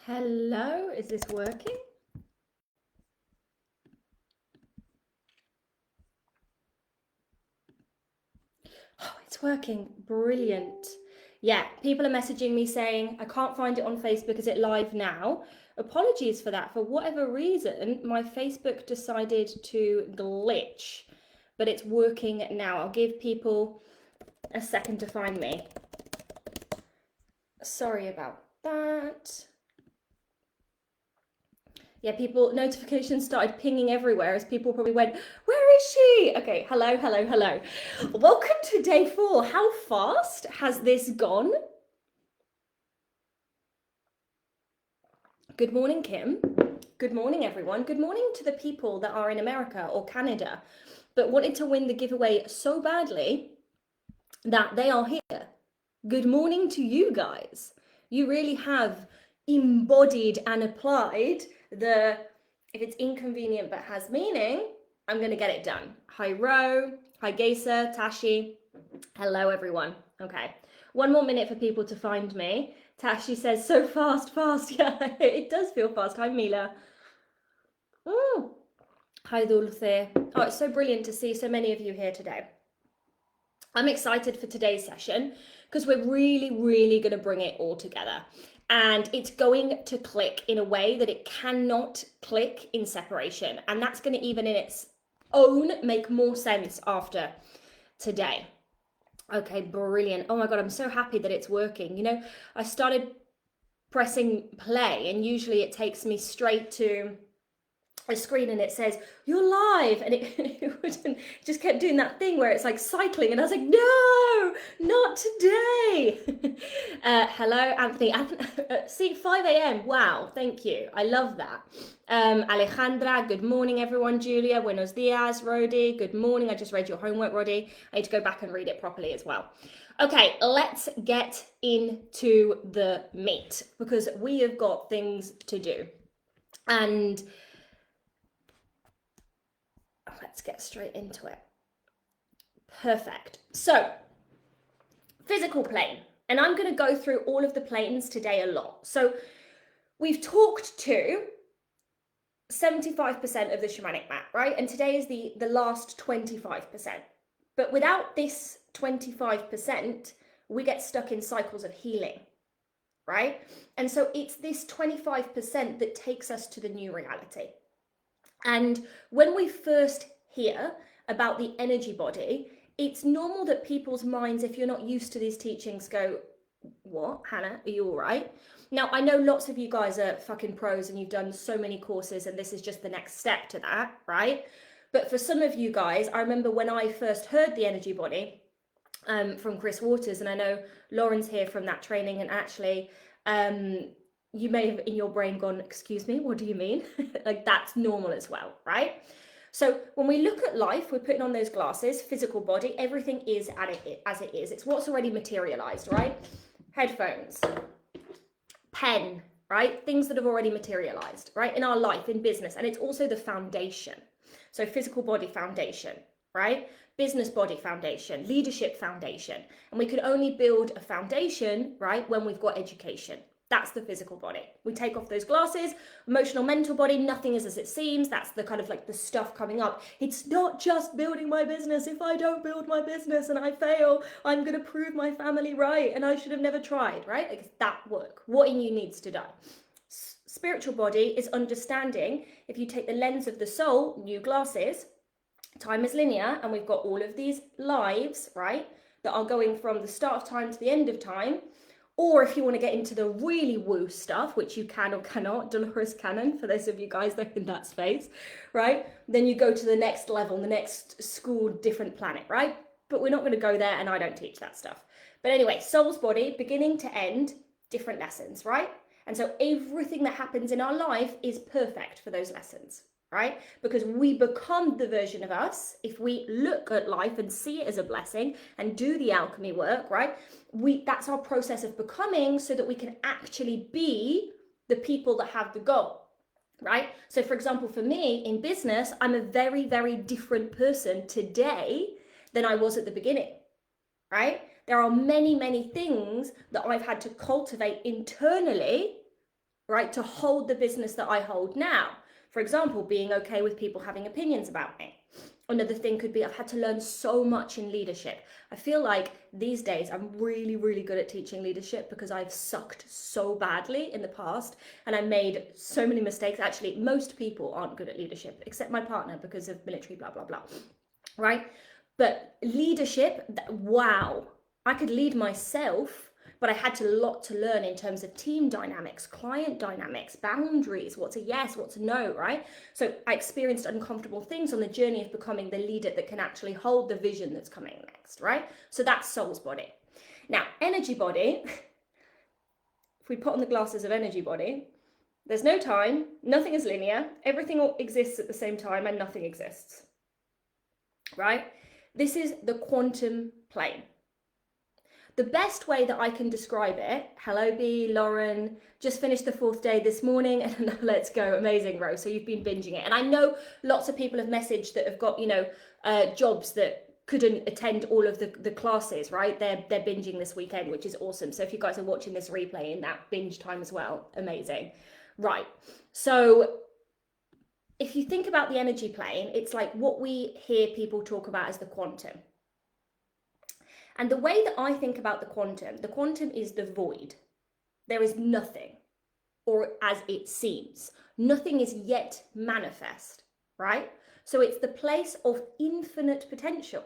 Hello, is this working? Oh, it's working. Brilliant. Yeah, people are messaging me saying, I can't find it on Facebook. Is it live now? Apologies for that. For whatever reason, my Facebook decided to glitch, but it's working now. I'll give people a second to find me. Sorry about that. Yeah, people, notifications started pinging everywhere as people probably went, where is she? Okay, hello, hello, hello. Welcome to day 4. How fast has this gone? Good morning, Kim. Good morning, everyone. Good morning to the people that are in America or Canada, but wanted to win the giveaway so badly that they are here. Good morning to you guys. You really have embodied and applied the, if it's inconvenient but has meaning, I'm going to get it done. Hi, Ro. Hi, Gesa, Tashi. Hello, everyone. Okay. One more minute for people to find me. Tashi says, so fast. Yeah, it does feel fast. Hi, Mila. Oh, hi, Dulce. Oh, it's so brilliant to see so many of you here today. I'm excited for today's session because we're really going to bring it all together. And it's going to click in a way that it cannot click in separation. And that's going to even in its own make more sense after today. Okay, brilliant. Oh my God, I'm so happy that it's working. You know, I started pressing play and usually it takes me straight to a screen and it says you're live, and it wouldn't, just kept doing that thing where it's like cycling, and I was like, no, not today. Hello, Anthony. See, 5 a.m. Wow, thank you. I love that. Alejandra, good morning, everyone. Julia, buenos dias. Rodi, good morning. I just read your homework, Rodi. I need to go back and read it properly as well. Okay, let's get into the meat because we have got things to do. And let's get straight into it. Perfect. So, physical plane. And I'm going to go through all of the planes today a lot. So, we've talked to 75% of the shamanic map, right? And today is the last 25%. But without this 25%, we get stuck in cycles of healing, right? And so it's this 25% that takes us to the new reality. And when we first hear about the energy body, it's normal that people's minds, if you're not used to these teachings, go, what, Hannah, are you all right? Now, I know lots of you guys are fucking pros and you've done so many courses and this is just the next step to that, right? But for some of you guys, I remember when I first heard the energy body from Chris Waters, and I know Lauren's here from that training, and actually, you may have in your brain gone, excuse me, what do you mean? Like that's normal as well, right? So when we look at life, we're putting on those glasses, physical body, everything is as it is. It's what's already materialized, right? Headphones, pen, right? Things that have already materialized, right? In our life, in business. And it's also the foundation. So physical body foundation, right? Business body foundation, leadership foundation. And we can only build a foundation, right, when we've got education. That's the physical body. We take off those glasses, emotional, mental body, nothing is as it seems. That's the kind of like the stuff coming up. It's not just building my business. If I don't build my business and I fail, I'm going to prove my family right and I should have never tried, right? Like it's that work. What in you needs to die. Spiritual body is understanding, if you take the lens of the soul, new glasses, time is linear, and we've got all of these lives, right, that are going from the start of time to the end of time. Or if you want to get into the really woo stuff, which you can or cannot, Dolores Cannon, for those of you guys that are in that space, right? Then you go to the next level, the next school, different planet, right? But we're not going to go there, and I don't teach that stuff. But anyway, soul's body, beginning to end, different lessons, right? And so everything that happens in our life is perfect for those lessons, right? Because we become the version of us if we look at life and see it as a blessing and do the alchemy work, right? That's our process of becoming so that we can actually be the people that have the goal, right? So for example, for me in business, I'm a very, very different person today than I was at the beginning, right? There are many, many things that I've had to cultivate internally, right? To hold the business that I hold now. For example, being okay with people having opinions about me. Another thing could be I've had to learn so much in leadership. I feel like these days I'm really, really good at teaching leadership because I've sucked so badly in the past and I made so many mistakes. Actually, most people aren't good at leadership except my partner because of military, blah, blah, blah, right? But leadership, wow, I could lead myself, but I had a lot to learn in terms of team dynamics, client dynamics, boundaries, what's a yes, what's a no, right? So I experienced uncomfortable things on the journey of becoming the leader that can actually hold the vision that's coming next, right? So that's soul's body. Now, energy body, if we put on the glasses of energy body, there's no time, nothing is linear, everything exists at the same time and nothing exists, right? This is the quantum plane. The best way that I can describe it, hello B, Lauren, just finished the 4th day this morning and let's go, amazing Rose, so you've been binging it. And I know lots of people have messaged that have got, jobs that couldn't attend all of the classes, right? They're binging this weekend, which is awesome. So if you guys are watching this replay in that binge time as well, amazing. Right, so if you think about the energy plane, it's like what we hear people talk about as the quantum. And the way that I think about the quantum is the void. There is nothing, or as it seems, nothing is yet manifest, right? So it's the place of infinite potential.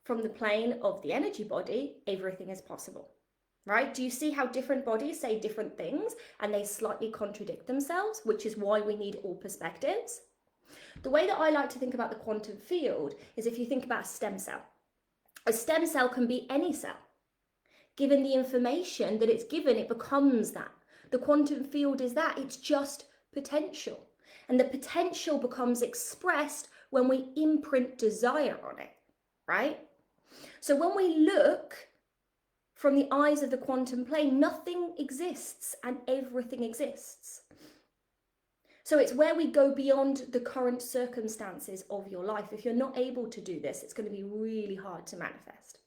From the plane of the energy body, everything is possible, right? Do you see how different bodies say different things and they slightly contradict themselves, which is why we need all perspectives? The way that I like to think about the quantum field is if you think about a stem cell. A stem cell can be any cell. Given the information that it's given, it becomes that. The quantum field is that. It's just potential. And the potential becomes expressed when we imprint desire on it, right? So when we look from the eyes of the quantum plane, nothing exists and everything exists. So it's where we go beyond the current circumstances of your life. If you're not able to do this, it's going to be really hard to manifest.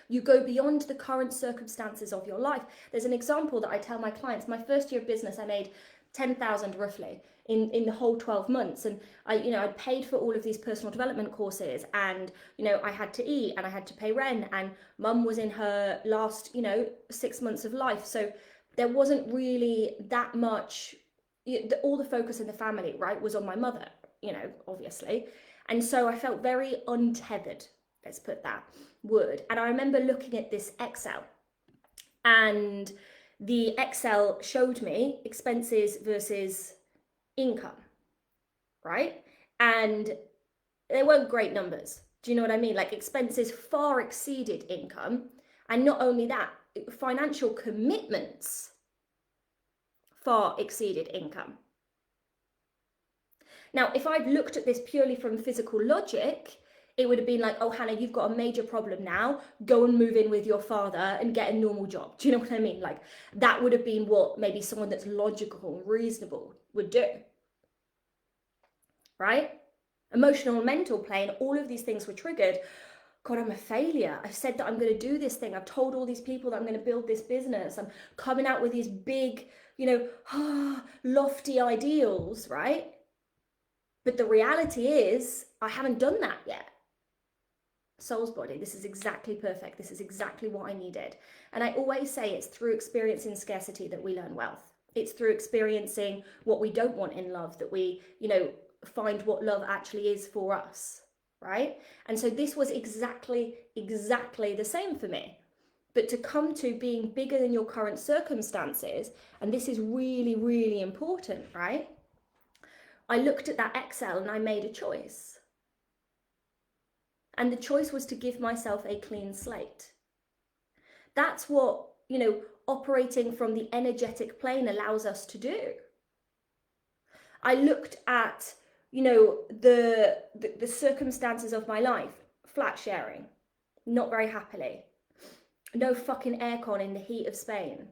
You go beyond the current circumstances of your life. There's an example that I tell my clients. My first year of business, I made 10,000 roughly in the whole 12 months. And I paid for all of these personal development courses and, I had to eat and I had to pay rent and mum was in her last, 6 months of life. So there wasn't really that much. All the focus in the family, right, was on my mother, obviously. And so I felt very untethered, let's put that word. And I remember looking at this Excel and the Excel showed me expenses versus income, right? And they weren't great numbers. Do you know what I mean? Like expenses far exceeded income. And not only that, financial commitments far exceeded income. Now, if I'd looked at this purely from physical logic, it would have been like, oh, Hannah, you've got a major problem now. Go and move in with your father and get a normal job. Do you know what I mean? Like that would have been what maybe someone that's logical and reasonable would do, right? Emotional and mental plane, all of these things were triggered. God, I'm a failure. I've said that I'm going to do this thing. I've told all these people that I'm going to build this business. I'm coming out with these big, lofty ideals, right? But the reality is I haven't done that yet. Soul's body, this is exactly perfect. This is exactly what I needed. And I always say it's through experiencing scarcity that we learn wealth. It's through experiencing what we don't want in love that we, find what love actually is for us, right? And so this was exactly the same for me. But to come to being bigger than your current circumstances, and this is really, really important, right? I looked at that Excel and I made a choice. And the choice was to give myself a clean slate. That's what, operating from the energetic plane allows us to do. I looked at, the circumstances of my life, flat sharing, not very happily. No fucking aircon in the heat of Spain.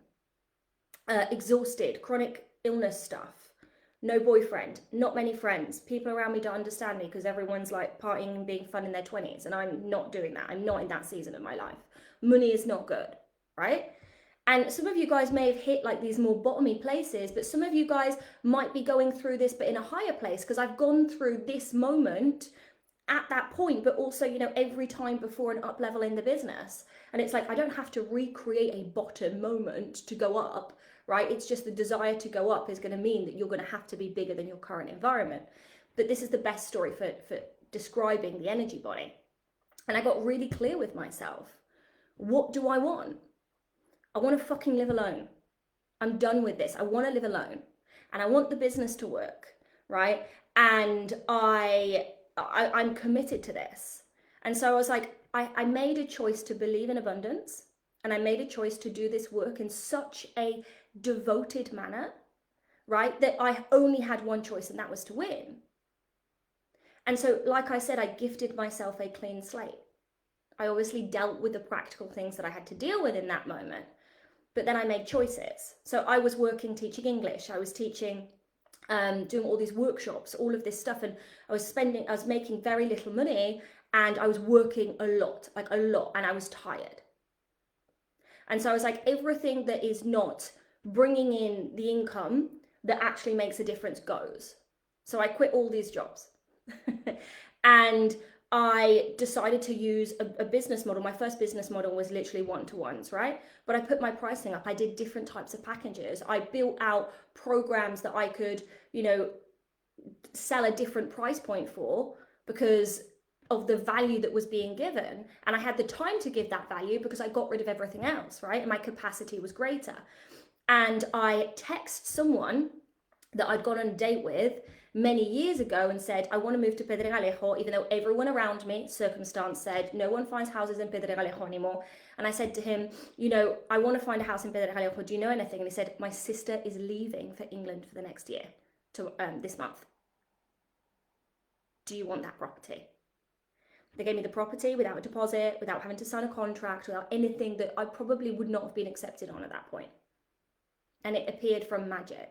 Exhausted, chronic illness stuff. No boyfriend, not many friends. People around me don't understand me because everyone's like partying and being fun in their 20s. And I'm not doing that. I'm not in that season of my life. Money is not good, right? And some of you guys may have hit like these more bottomy places, but some of you guys might be going through this, but in a higher place, because I've gone through this moment at that point, but also, you know, every time before an up level in the business. And it's like, I don't have to recreate a bottom moment to go up, right? It's just the desire to go up is going to mean that you're going to have to be bigger than your current environment. But this is the best story for describing the energy body. And I got really clear with myself. What do I want? I want to fucking live alone. I'm done with this. I want to live alone. And I want the business to work, right? And I'm committed to this. And so I was like, I made a choice to believe in abundance. And I made a choice to do this work in such a devoted manner, right? That I only had one choice, and that was to win. And so, like I said, I gifted myself a clean slate. I obviously dealt with the practical things that I had to deal with in that moment. But then I made choices. So I was working, teaching English. I was teaching, doing all these workshops, all of this stuff. And I was making very little money, and I was working a lot, and I was tired. And so I was like, everything that is not bringing in the income that actually makes a difference goes. So I quit all these jobs. And I decided to use a business model. My first business model was literally one-to-ones, right? But I put my pricing up. I did different types of packages. I built out programs that I could, you know, sell a different price point for because of the value that was being given. And I had the time to give that value because I got rid of everything else, right? And my capacity was greater. And I text someone that I'd gone on a date with many years ago and said, I want to move to Pedregalejo, even though everyone around me, circumstance, said no one finds houses in Pedregalejo anymore. And I said to him, you know, I want to find a house in Pedregalejo. Do you know anything? And he said, my sister is leaving for England for the next year, to this month. Do you want that property? They gave me the property without a deposit, without having to sign a contract, without anything that I probably would not have been accepted on at that point. And it appeared from magic.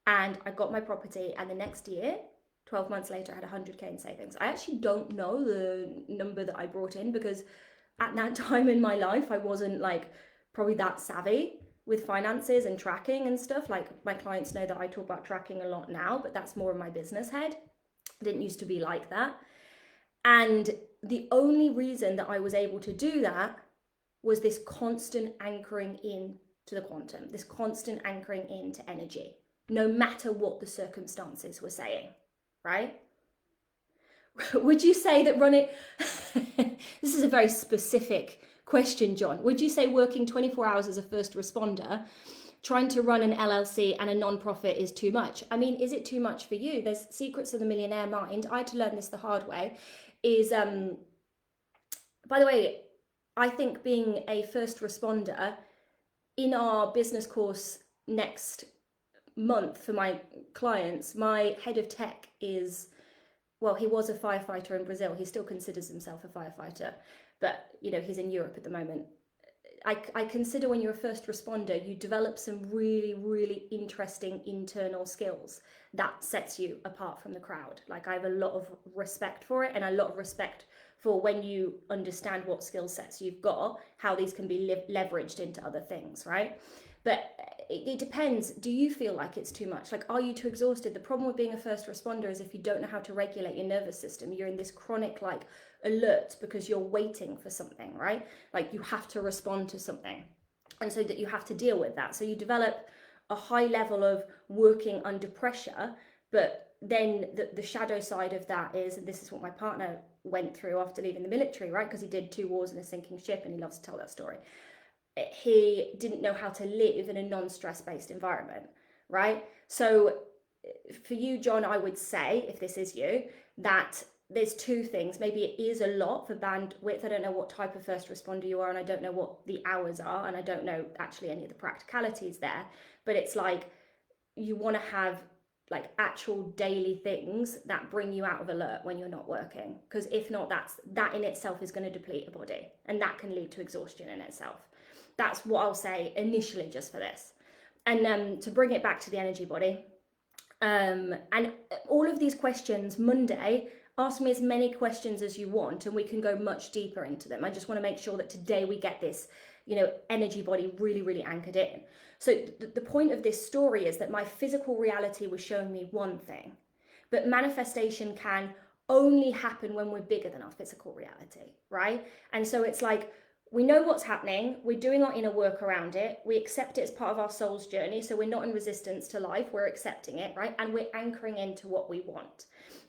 And I got my property, and the next year, 12 months later, I had 100K in savings. I actually don't know the number that I brought in because at that time in my life, I wasn't like probably that savvy with finances and tracking and stuff. Like my clients know that I talk about tracking a lot now, but that's more in my business head. I didn't used to be like that. And the only reason that I was able to do that was this constant anchoring in to the quantum, this constant anchoring into energy, no matter what the circumstances were saying, right? Would you say that running, this is a very specific question, John. Would you say working 24 hours as a first responder, trying to run an LLC and a non-profit is too much? I mean, is it too much for you? There's Secrets of the Millionaire Mind. I had to learn this the hard way. By the way, I think being a first responder in our business course next month for my clients, my head of tech is, well, he was a firefighter in Brazil. He still considers himself a firefighter, but you know, he's in Europe at the moment. I consider when you're a first responder, you develop some really, really interesting internal skills that sets you apart from the crowd. Like I have a lot of respect for it, and a lot of respect for when you understand what skill sets you've got, how these can be leveraged into other things, right? But it depends. Do you feel like it's too much? Like, are you too exhausted? The problem with being a first responder is if you don't know how to regulate your nervous system, you're in this chronic like alert because you're waiting for something, right? Like you have to respond to something. And so that you have to deal with that. So you develop a high level of working under pressure, but then the shadow side of that is, and this is what my partner went through after leaving the military, right? Because he did 2 wars in a sinking ship, and he loves to tell that story. He didn't know how to live in a non-stress based environment, right? So for you, John, I would say, if this is you, that there's 2 things. Maybe it is a lot for bandwidth. I don't know what type of first responder you are, and I don't know what the hours are, and I don't know actually any of the practicalities there, but it's like you want to have like actual daily things that bring you out of alert when you're not working, because if not, that in itself is going to deplete a body, and that can lead to exhaustion in itself. That's what I'll say initially just for this. And to bring it back to the energy body, and all of these questions, Monday, ask me as many questions as you want and we can go much deeper into them. I just want to make sure that today we get this, energy body really, really anchored in. So the point of this story is that my physical reality was showing me one thing, but manifestation can only happen when we're bigger than our physical reality, right? And so it's like, we know what's happening, we're doing our inner work around it, we accept it as part of our soul's journey, so we're not in resistance to life, we're accepting it, right? And we're anchoring into what we want.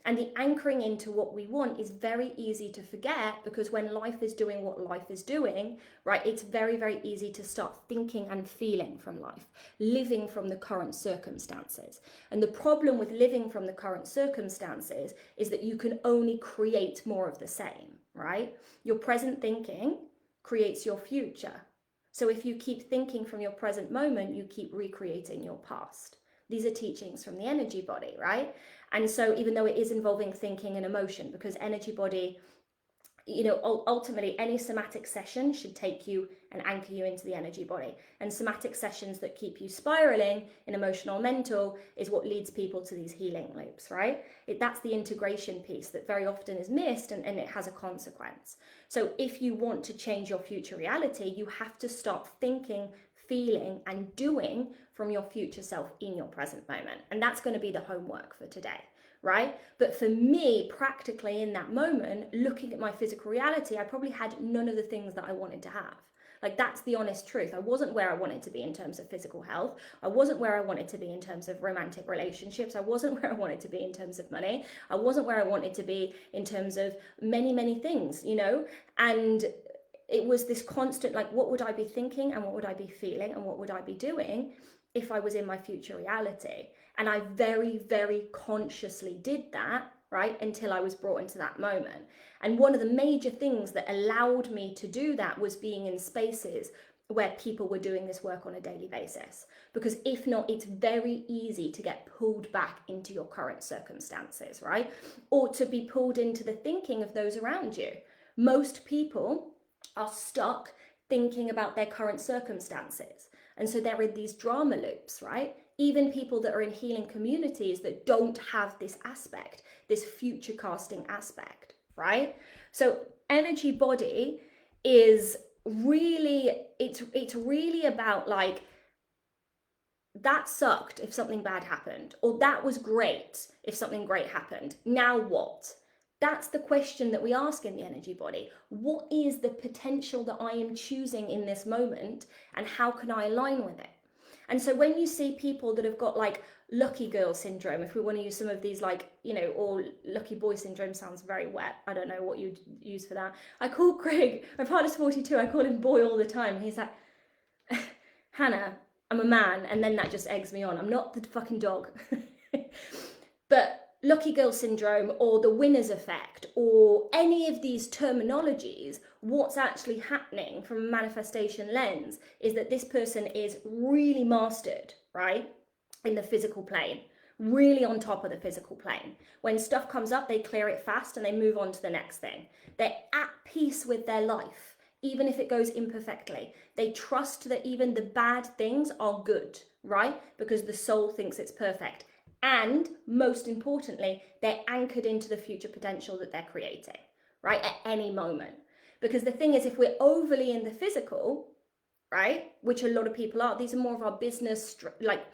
And the anchoring into what we want is very easy to forget, because when life is doing what life is doing, right, it's very, very easy to start thinking and feeling from life, living from the current circumstances. And the problem with living from the current circumstances is that you can only create more of the same, right? Your present thinking creates your future. So if you keep thinking from your present moment, you keep recreating your past. These are teachings from the energy body, right? And so even though it is involving thinking and emotion, because energy body, ultimately any somatic session should take you and anchor you into the energy body. And somatic sessions that keep you spiraling in emotional, mental is what leads people to these healing loops, right? That's the integration piece that very often is missed, and it has a consequence. So if you want to change your future reality, you have to start thinking, feeling, and doing from your future self in your present moment. And that's going to be the homework for today, right? But for me, practically in that moment, looking at my physical reality, I probably had none of the things that I wanted to have. Like, that's the honest truth. I wasn't where I wanted to be in terms of physical health. I wasn't where I wanted to be in terms of romantic relationships. I wasn't where I wanted to be in terms of money. I wasn't where I wanted to be in terms of many, many things, and it was this constant, like, what would I be thinking and what would I be feeling and what would I be doing if I was in my future reality? And I very, very consciously did that, right, until I was brought into that moment. And one of the major things that allowed me to do that was being in spaces where people were doing this work on a daily basis. Because if not, it's very easy to get pulled back into your current circumstances, right? Or to be pulled into the thinking of those around you. Most people are stuck thinking about their current circumstances. And so they're in these drama loops, right? Even people that are in healing communities that don't have this aspect, this future casting aspect, right? So energy body is really, it's really about, like, that sucked if something bad happened, or that was great if something great happened. Now what? That's the question that we ask in the energy body. What is the potential that I am choosing in this moment, and how can I align with it? And so when you see people that have got, like, lucky girl syndrome, if we want to use some of these, like, or lucky boy syndrome sounds very wet. I don't know what you'd use for that. I call Craig, my partner's 42, I call him boy all the time. He's like, Hannah, I'm a man, and then that just eggs me on. I'm not the fucking dog. But lucky girl syndrome or the winner's effect or any of these terminologies, what's actually happening from a manifestation lens is that this person is really mastered, right, in the physical plane, really on top of the physical plane. When stuff comes up, they clear it fast and they move on to the next thing. They're at peace with their life, even if it goes imperfectly. They trust that even the bad things are good, right, because the soul thinks it's perfect. And most importantly, they're anchored into the future potential that they're creating, right, at any moment. Because the thing is, if we're overly in the physical, right, which a lot of people are, these are more of our business, like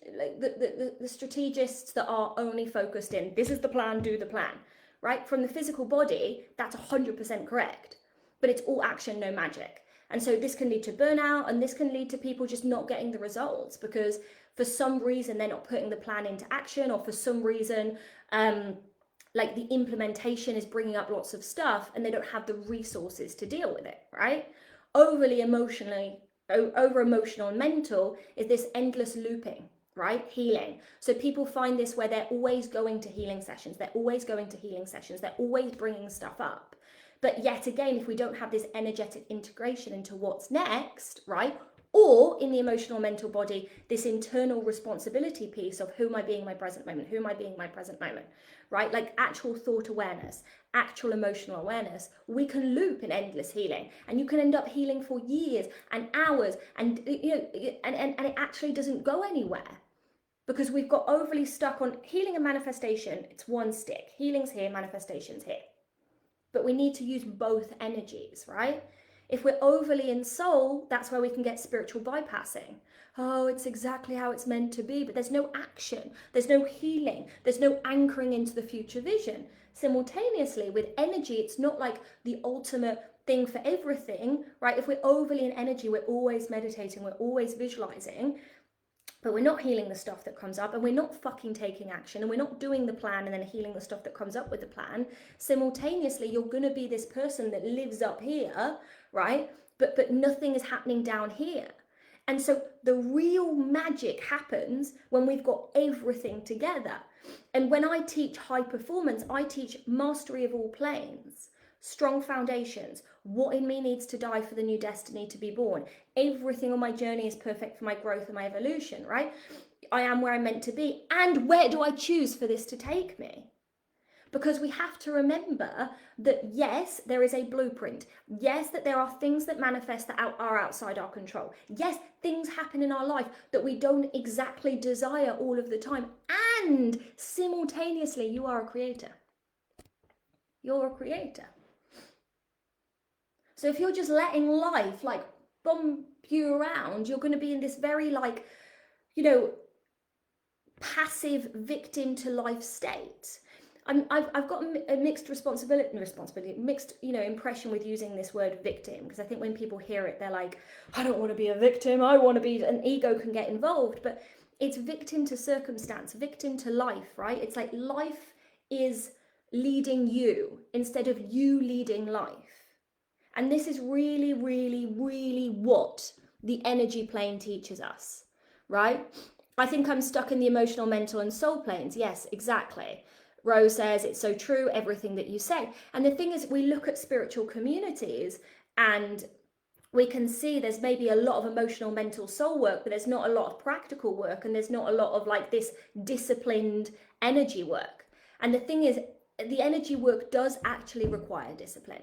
the strategists that are only focused in, this is the plan, do the plan, right? From the physical body, that's 100% correct. But it's all action, no magic. And so this can lead to burnout, and this can lead to people just not getting the results because for some reason they're not putting the plan into action, or for some reason like the implementation is bringing up lots of stuff and they don't have the resources to deal with it, right? Over emotional and mental is this endless looping, right? Healing. So people find this where they're always going to healing sessions, they're always bringing stuff up. But yet again, if we don't have this energetic integration into what's next, right? Or in the emotional mental body, this internal responsibility piece of who am I being in my present moment? Who am I being in my present moment? Right? Like actual thought awareness, actual emotional awareness, we can loop in endless healing, and you can end up healing for years and hours, and and it actually doesn't go anywhere. because we've got overly stuck on healing and manifestation. It's one stick. Healing's here, manifestation's here. But we need to use both energies, right? If we're overly in soul, that's where we can get spiritual bypassing. Oh, it's exactly how it's meant to be, but there's no action, there's no healing, there's no anchoring into the future vision. Simultaneously, with energy, it's not like the ultimate thing for everything, right? If we're overly in energy, we're always meditating, we're always visualizing, but we're not healing the stuff that comes up, and we're not fucking taking action, and we're not doing the plan and then healing the stuff that comes up with the plan. Simultaneously, you're going to be this person that lives up here, right? But nothing is happening down here. And so the real magic happens when we've got everything together. And when I teach high performance, I teach mastery of all planes, strong foundations, what in me needs to die for the new destiny to be born. Everything on my journey is perfect for my growth and my evolution, right? I am where I'm meant to be. And where do I choose for this to take me? Because we have to remember that, yes, there is a blueprint. Yes, that there are things that manifest that are outside our control. Yes, things happen in our life that we don't exactly desire all of the time. And simultaneously, you are a creator. You're a creator. So if you're just letting life like bump you around, you're going to be in this very like, you know, passive victim to life state. I've got a mixed mixed, you know, impression with using this word victim, because I think when people hear it, they're like, I don't want to be a victim, I want to be, an ego can get involved, but it's victim to circumstance, victim to life, right? It's like life is leading you instead of you leading life. And this is really, really, really what the energy plane teaches us, right? I think I'm stuck in the emotional, mental, and soul planes. Yes, exactly. Rose says it's so true, everything that you say. And the thing is, we look at spiritual communities and we can see there's maybe a lot of emotional, mental, soul work, but there's not a lot of practical work, and there's not a lot of like this disciplined energy work. And the thing is, the energy work does actually require discipline,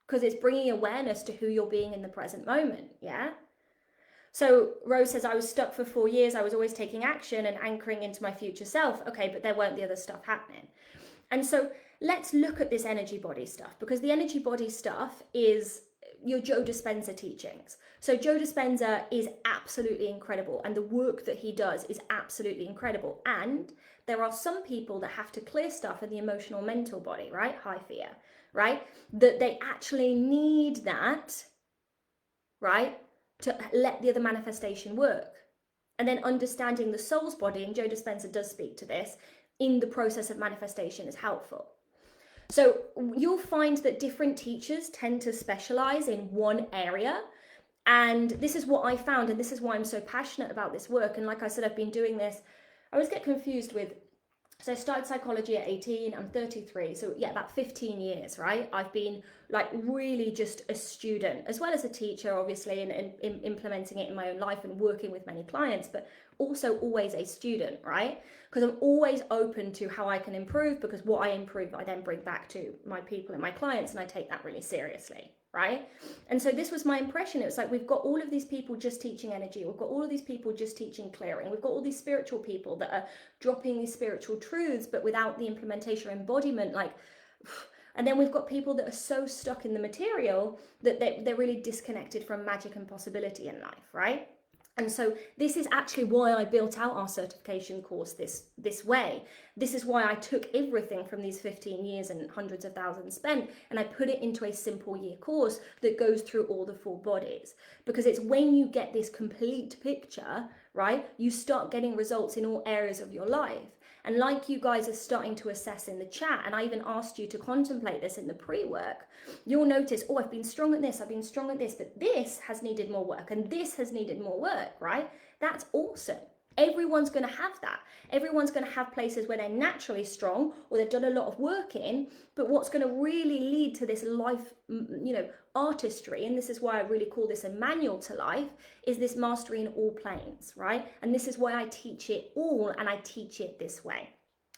because it's bringing awareness to who you're being in the present moment, yeah? So Rose says, I was stuck for 4 years. I was always taking action and anchoring into my future self. Okay, but there weren't the other stuff happening. And so let's look at this energy body stuff, because the energy body stuff is your Joe Dispenza teachings. So Joe Dispenza is absolutely incredible, and the work that he does is absolutely incredible. And there are some people that have to clear stuff in the emotional, mental body, right? High fear, right? That they actually need that, right? To let the other manifestation work. And then understanding the soul's body, and Joe Dispenza does speak to this, in the process of manifestation is helpful. So you'll find that different teachers tend to specialize in one area. And this is what I found, and this is why I'm so passionate about this work. And like I said, I've been doing this, I always get confused with, so I started psychology at 18, I'm 33, so yeah, about 15 years, right? I've been like really just a student, as well as a teacher, obviously, and implementing it in my own life and working with many clients, but also always a student, right? Because I'm always open to how I can improve, because what I improve, I then bring back to my people and my clients, and I take that really seriously, right? And so this was my impression. It was like, we've got all of these people just teaching energy. We've got all of these people just teaching clearing. We've got all these spiritual people that are dropping these spiritual truths, but without the implementation or embodiment, like, and then we've got people that are so stuck in the material that they're really disconnected from magic and possibility in life, right? And so this is actually why I built out our certification course this way. This is why I took everything from these 15 years and hundreds of thousands spent, and I put it into a simple year course that goes through all the 4 bodies. Because it's when you get this complete picture, right, you start getting results in all areas of your life. And like you guys are starting to assess in the chat, and I even asked you to contemplate this in the pre-work, you'll notice, oh, I've been strong at this, I've been strong at this, but this has needed more work, and this has needed more work, right? That's awesome. Everyone's going to have that. Everyone's going to have places where they're naturally strong, or they've done a lot of work in, but what's going to really lead to this life, you know, artistry, and this is why I really call this a manual to life, is this mastery in all planes, right? And this is why I teach it all, and I teach it this way.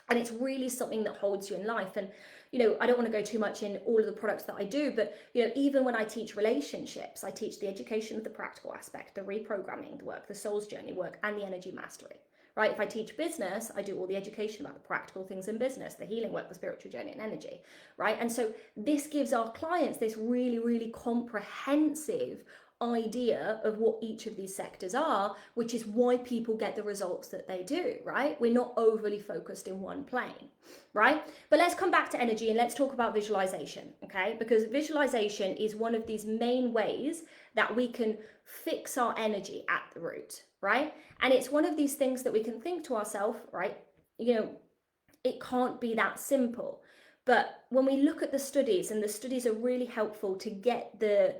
And it's really something that holds you in life. And you know, I don't want to go too much in all of the products that I do, but, you know, even when I teach relationships, I teach the education of the practical aspect, the reprogramming work, the soul's journey work, and the energy mastery, right? If I teach business, I do all the education about the practical things in business, the healing work, the spiritual journey, and energy, right? And so this gives our clients this really, really comprehensive idea of what each of these sectors are, which is why people get the results that they do, right? We're not overly focused in one plane, right? But let's come back to energy and let's talk about visualization, okay? Because visualization is one of these main ways that we can fix our energy at the root, right? And it's one of these things that we can think to ourselves, right? You know, it can't be that simple. But when we look at the studies, and the studies are really helpful to get the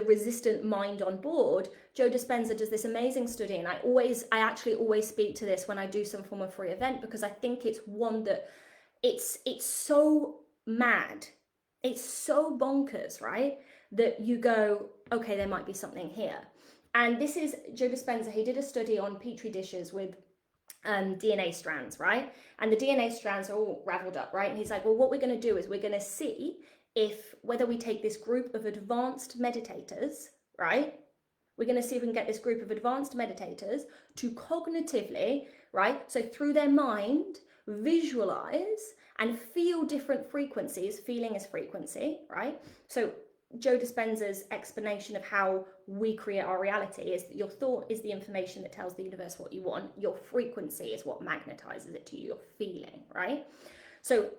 resistant mind on board, Joe Dispenza does this amazing study, and I actually always speak to this when I do some form of free event, because I think it's one that it's so mad, it's so bonkers, right, that you go, okay, there might be something here. And this is Joe Dispenza. He did a study on petri dishes with DNA strands, right? And the DNA strands are all raveled up, right? And he's like, well, what we're going to do is we're going to see if whether we take this group of advanced meditators, right? We're going to see if we can get this group of advanced meditators to cognitively, right? So through their mind, visualize and feel different frequencies. Feeling is frequency, right? So Joe Dispenza's explanation of how we create our reality is that your thought is the information that tells the universe what you want. Your frequency is what magnetizes it to you, your feeling, right? So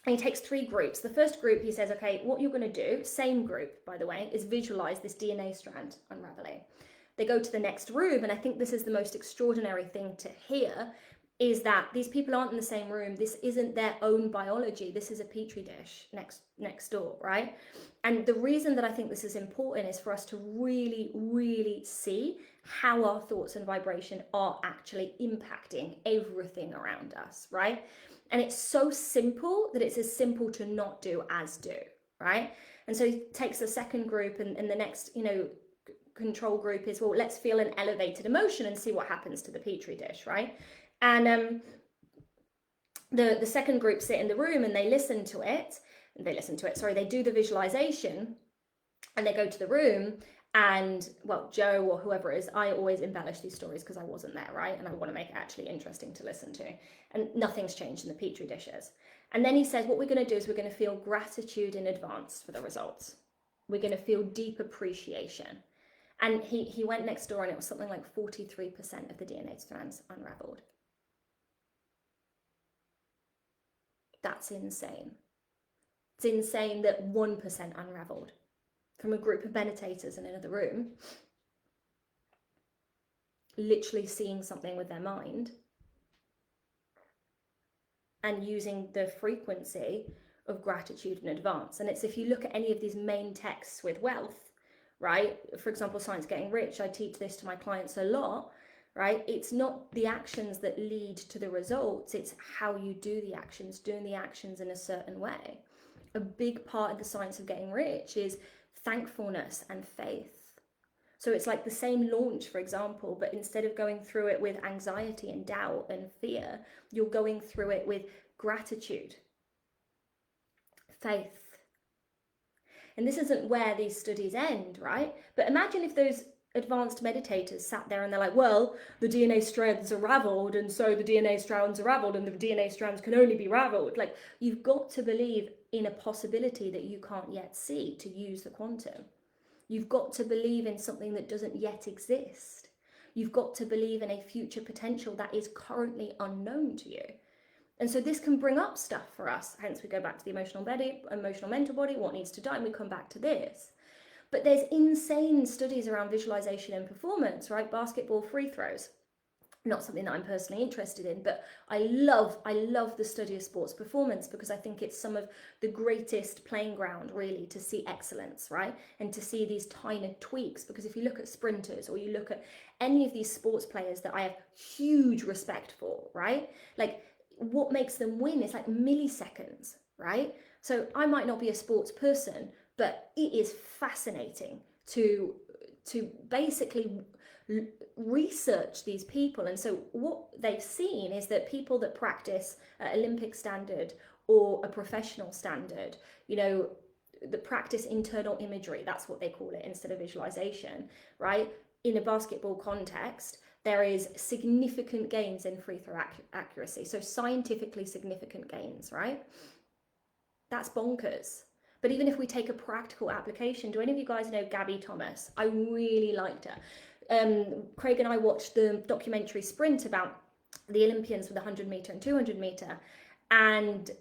and he takes 3 groups. The first group, he says, okay, what you're going to do, same group, by the way, is visualize this DNA strand unraveling. They go to the next room, and I think this is the most extraordinary thing to hear, is that these people aren't in the same room. This isn't their own biology. This is a petri dish next door, right? And the reason that I think this is important is for us to really, really see how our thoughts and vibration are actually impacting everything around us, right? And it's so simple that it's as simple to not do as do, right? And so he takes the second group, and the next, you know, control group is, well, let's feel an elevated emotion and see what happens to the petri dish, right? And the second group sit in the room and they listen to it. They do the visualization, and they go to the room. And well, Joe or whoever it is, I always embellish these stories because I wasn't there, right? And I want to make it actually interesting to listen to. And nothing's changed in the petri dishes. And then he says, what we're going to do is we're going to feel gratitude in advance for the results. We're going to feel deep appreciation. And he went next door, and it was something like 43% of the DNA strands unraveled. That's insane. It's insane that 1% unraveled from a group of meditators in another room, literally seeing something with their mind and using the frequency of gratitude in advance. And it's, if you look at any of these main texts with wealth, right? For example, Science Getting Rich, I teach this to my clients a lot, right? It's not the actions that lead to the results, it's how you do the actions, doing the actions in a certain way. A big part of the Science of Getting Rich is thankfulness and faith. So it's like the same launch, for example, but instead of going through it with anxiety and doubt and fear, you're going through it with gratitude, faith. And this isn't where these studies end, right? But imagine if those advanced meditators sat there and they're like, well, the DNA strands are raveled, and so the DNA strands are raveled, and the DNA strands can only be raveled. Like, you've got to believe in a possibility that you can't yet see to use the quantum. You've got to believe in something that doesn't yet exist. You've got to believe in a future potential that is currently unknown to you. And so this can bring up stuff for us. Hence we go back to the emotional mental body, what needs to die, and we come back to this. But there's insane studies around visualization and performance, right? Basketball free throws. Not something that I'm personally interested in, but I love the study of sports performance, because I think it's some of the greatest playing ground really to see excellence, right? And to see these tiny tweaks, because if you look at sprinters, or you look at any of these sports players that I have huge respect for, right? Like, what makes them win is like milliseconds, right? So I might not be a sports person, but it is fascinating to basically research these people. And so what they've seen is that people that practice at Olympic standard or a professional standard. You know, the practice internal imagery, that's what they call it instead of visualization, right? In a basketball context, there is significant gains in free throw accuracy. So scientifically significant gains, right? That's bonkers. But even if we take a practical application, do any of you guys know Gabby Thomas? I really liked her. Craig and I watched the documentary Sprint about the Olympians with 100 meter and 200 meter. And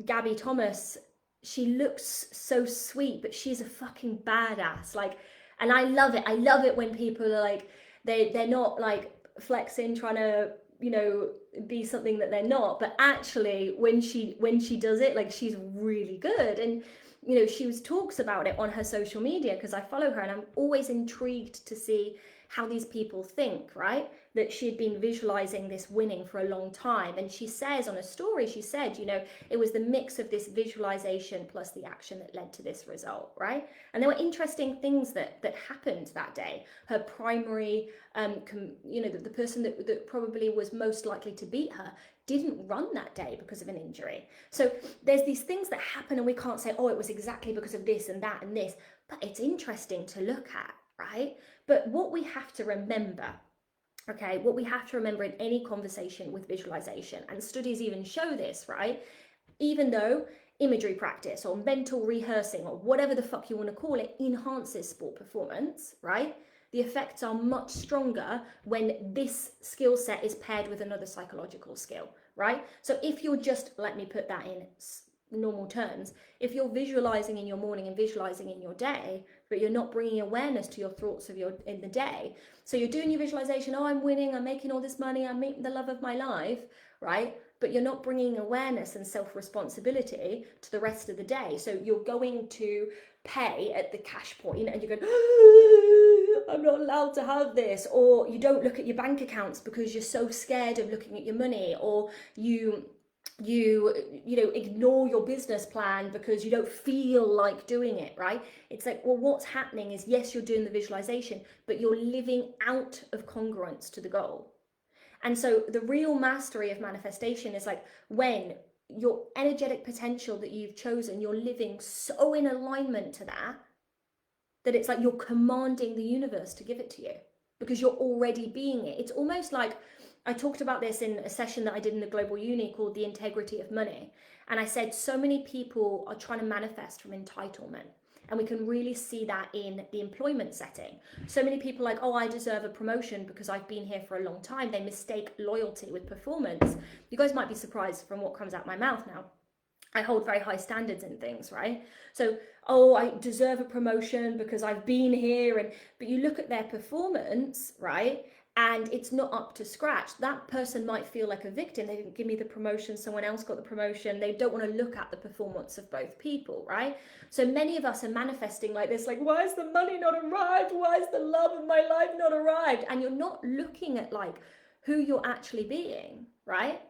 Gabby Thomas, she looks so sweet, but she's a fucking badass. Like, and I love it. I love it when people are like, they're not like flexing, trying to, you know, be something that they're not, but actually when she does it, like, she's really good. And you know, she talks about it on her social media because I follow her, and I'm always intrigued to see how these people think, right? That she had been visualizing this winning for a long time. And she says on a story, she said, you know, it was the mix of this visualization plus the action that led to this result, right? And there were interesting things that happened that day. Her primary, you know, the person that probably was most likely to beat her didn't run that day because of an injury. So there's these things that happen and we can't say, oh, it was exactly because of this and that and this, but it's interesting to look at, right? But what we have to remember, okay, what we have to remember in any conversation with visualization, and studies even show this, right? Even though imagery practice or mental rehearsing or whatever the fuck you want to call it enhances sport performance, right? The effects are much stronger when this skill set is paired with another psychological skill, right? So if you're just, let me put that in normal terms, if you're visualizing in your morning and visualizing in your day, but you're not bringing awareness to your thoughts of your in the day, so you're doing your visualization, oh, I'm winning, I'm making all this money, I'm meeting the love of my life, right? But you're not bringing awareness and self-responsibility to the rest of the day. So you're going to pay at the cash point and you're going, I'm not allowed to have this, or you don't look at your bank accounts because you're so scared of looking at your money, or you know, ignore your business plan because you don't feel like doing it, right? It's like, well, what's happening is, yes, you're doing the visualization, but you're living out of congruence to the goal. And so the real mastery of manifestation is like when your energetic potential that you've chosen, you're living so in alignment to that it's like you're commanding the universe to give it to you because you're already being it. It's almost like, I talked about this in a session that I did in the Global Uni called The Integrity of Money. And I said so many people are trying to manifest from entitlement. And we can really see that in the employment setting. So many people are like, oh, I deserve a promotion because I've been here for a long time. They mistake loyalty with performance. You guys might be surprised from what comes out my mouth now. I hold very high standards in things, right? So, oh, I deserve a promotion because I've been here. But you look at their performance, right? And it's not up to scratch. That person might feel like a victim. They didn't give me the promotion, someone else got the promotion. They don't want to look at the performance of both people, right? So many of us are manifesting like this, like, why is the money not arrived? Why is the love of my life not arrived? And you're not looking at like who you're actually being, right?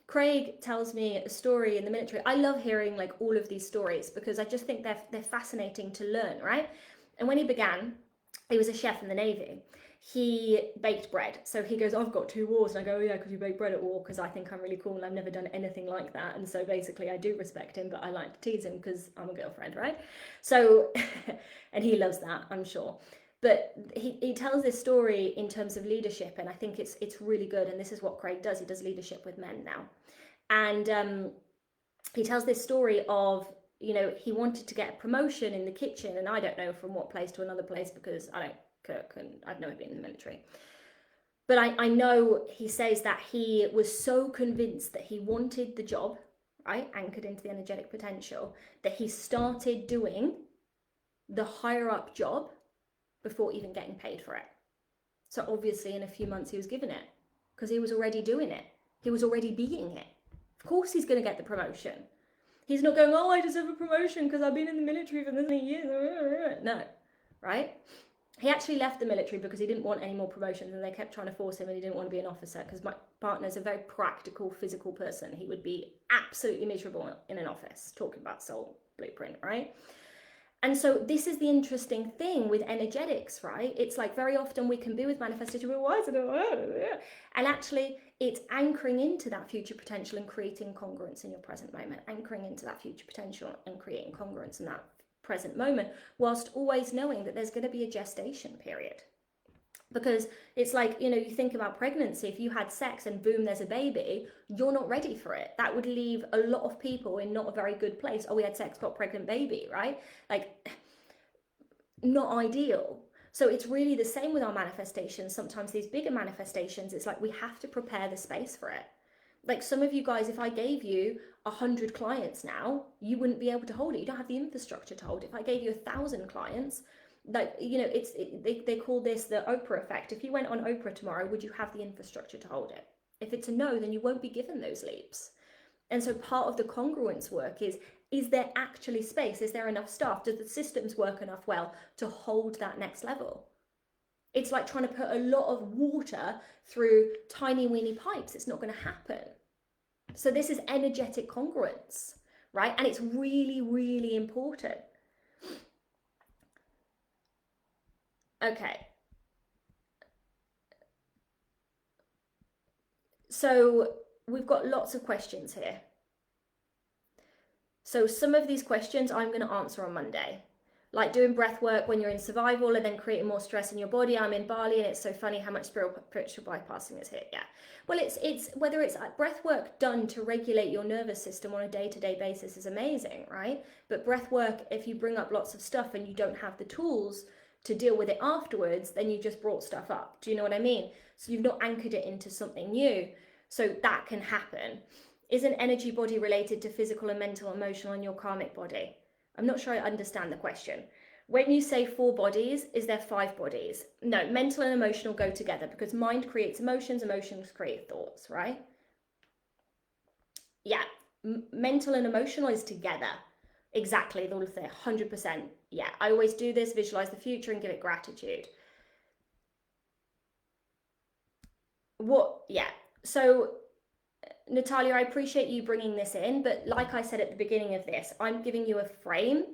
Craig tells me a story in the military. I love hearing like all of these stories because I just think they're fascinating to learn, right? And when he began, he was a chef in the Navy. He baked bread. So he goes, I've got 2 wars. And I go, oh, yeah, because you bake bread at war, because I think I'm really cool and I've never done anything like that. And so basically I do respect him, but I like to tease him because I'm a girlfriend, right? So, and he loves that, I'm sure. But he tells this story in terms of leadership, and I think it's really good. And this is what Craig does. He does leadership with men now. And he tells this story of, you know, he wanted to get a promotion in the kitchen, and I don't know from what place to another place because I don't cook and I've never been in the military. But I know he says that he was so convinced that he wanted the job, right, anchored into the energetic potential, that he started doing the higher up job before even getting paid for it. So obviously in a few months he was given it because he was already doing it. He was already being it. Of course he's going to get the promotion. He's not going, oh, I deserve a promotion because I've been in the military for this many years. No, right? He actually left the military because he didn't want any more promotions, and they kept trying to force him, and he didn't want to be an officer because my partner's a very practical, physical person. He would be absolutely miserable in an office talking about soul blueprint, right? And so this is the interesting thing with energetics, right? It's like very often we can be with manifestation, but why is it? And actually it's anchoring into that future potential and creating congruence in your present moment, anchoring into that future potential and creating congruence in that present moment, whilst always knowing that there's going to be a gestation period. Because it's like, you know, you think about pregnancy, if you had sex and boom, there's a baby, you're not ready for it. That would leave a lot of people in not a very good place. Oh, we had sex, got pregnant baby, right? Like, not ideal. So it's really the same with our manifestations. Sometimes these bigger manifestations, it's like we have to prepare the space for it. Like some of you guys, if I gave you 100 clients now, you wouldn't be able to hold it. You don't have the infrastructure to hold it. If I gave you 1,000 clients, like, you know, they call this the Oprah effect. If you went on Oprah tomorrow, would you have the infrastructure to hold it? If it's a no, then you won't be given those leaps. And so part of the congruence work is there actually space? Is there enough staff? Do the systems work enough well to hold that next level? It's like trying to put a lot of water through tiny weeny pipes. It's not going to happen. So this is energetic congruence, right? And it's really, really important. Okay. So we've got lots of questions here. So some of these questions I'm going to answer on Monday. Like doing breath work when you're in survival and then creating more stress in your body. I'm in Bali and it's so funny how much spiritual bypassing is here. Yeah. Well, it's whether it's breath work done to regulate your nervous system on a day-to-day basis is amazing, right? But breath work, if you bring up lots of stuff and you don't have the tools to deal with it afterwards, then you just brought stuff up. Do you know what I mean? So you've not anchored it into something new. So that can happen. Is an energy body related to physical and mental, emotional, and your karmic body? I'm not sure I understand the question. When you say 4 bodies, is there 5 bodies? No, mental and emotional go together because mind creates emotions, emotions create thoughts, right? Yeah, mental and emotional is together. Exactly, all of that, 100%. Yeah, I always do this, visualize the future and give it gratitude. Yeah, so Natalia, I appreciate you bringing this in, but like I said at the beginning of this, I'm giving you a frame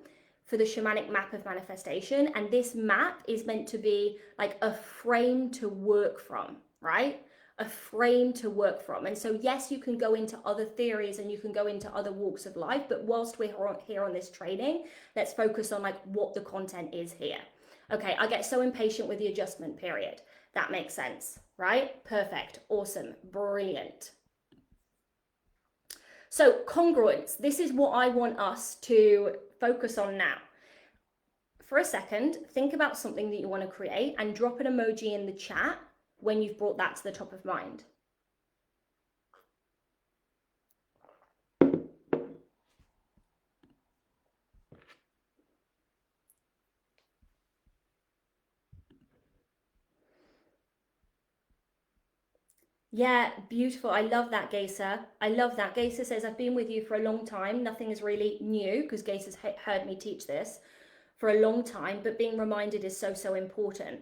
for the shamanic map of manifestation, and this map is meant to be like a frame to work from, right? A frame to work from. And so yes, you can go into other theories and you can go into other walks of life, but whilst we're here on this training, let's focus on like what the content is here. Okay, I get so impatient with the adjustment period. That makes sense, right? Perfect, awesome, brilliant. So congruence, this is what I want us to focus on now. For a second, think about something that you want to create and drop an emoji in the chat when you've brought that to the top of mind. Yeah, beautiful. I love that, Geisa. I love that. Geisa says, I've been with you for a long time. Nothing is really new because Geisa's heard me teach this for a long time, but being reminded is so, so important.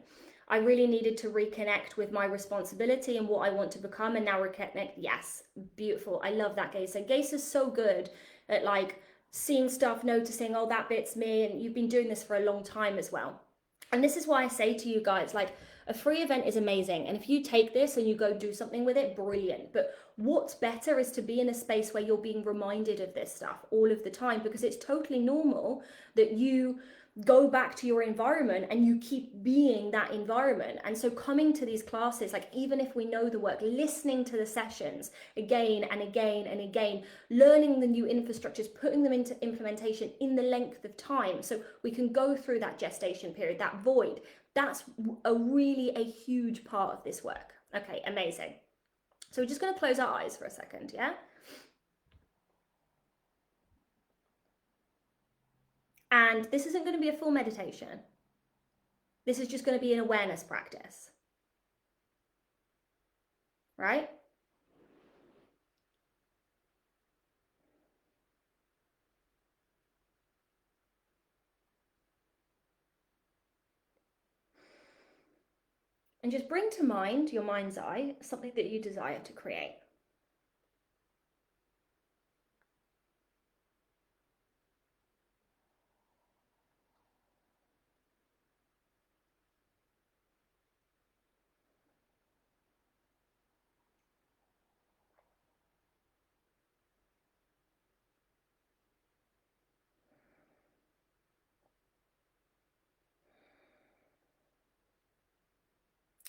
I really needed to reconnect with my responsibility and what I want to become and now reconnect. Yes, beautiful. I love that, Geisa. Geisa's so good at like seeing stuff, noticing, oh, that bit's me. And you've been doing this for a long time as well. And this is why I say to you guys, like, a free event is amazing. And if you take this and you go do something with it, brilliant. But what's better is to be in a space where you're being reminded of this stuff all of the time, because it's totally normal that you go back to your environment and you keep being that environment. And so coming to these classes, like even if we know the work, listening to the sessions again and again and again, learning the new infrastructures, putting them into implementation in the length of time so we can go through that gestation period, that void, that's a huge part of this work. Okay, amazing. So we're just going to close our eyes for a second, yeah? And this isn't going to be a full meditation. This is just going to be an awareness practice. Right? And just bring to mind, your mind's eye, something that you desire to create.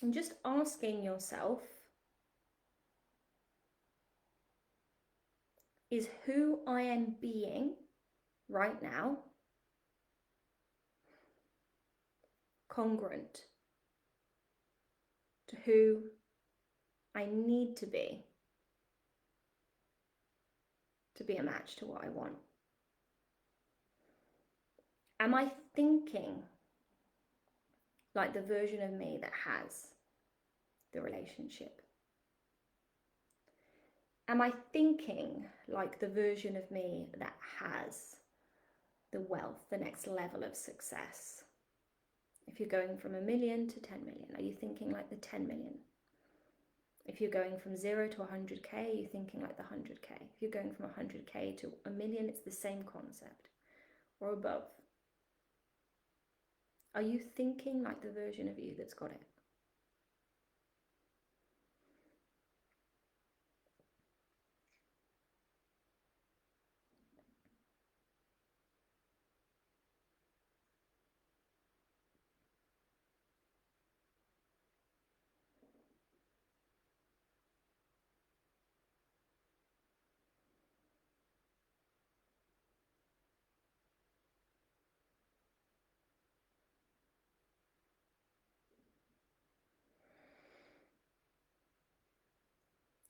And just asking yourself, is who I am being right now congruent to who I need to be a match to what I want? Am I thinking like the version of me that has the relationship? Am I thinking like the version of me that has the wealth, the next level of success? If you're going from 1 million to 10 million, are you thinking like the 10 million? If you're going from 0 to 100K, are you thinking like the 100K? If you're going from 100K to 1 million, it's the same concept or above. Are you thinking like the version of you that's got it?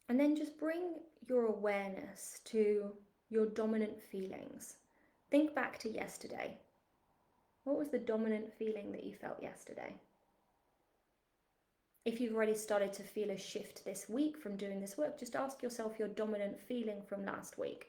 And then just bring your awareness to your dominant feelings. Think back to yesterday. What was the dominant feeling that you felt yesterday? If you've already started to feel a shift this week from doing this work, just ask yourself your dominant feeling from last week.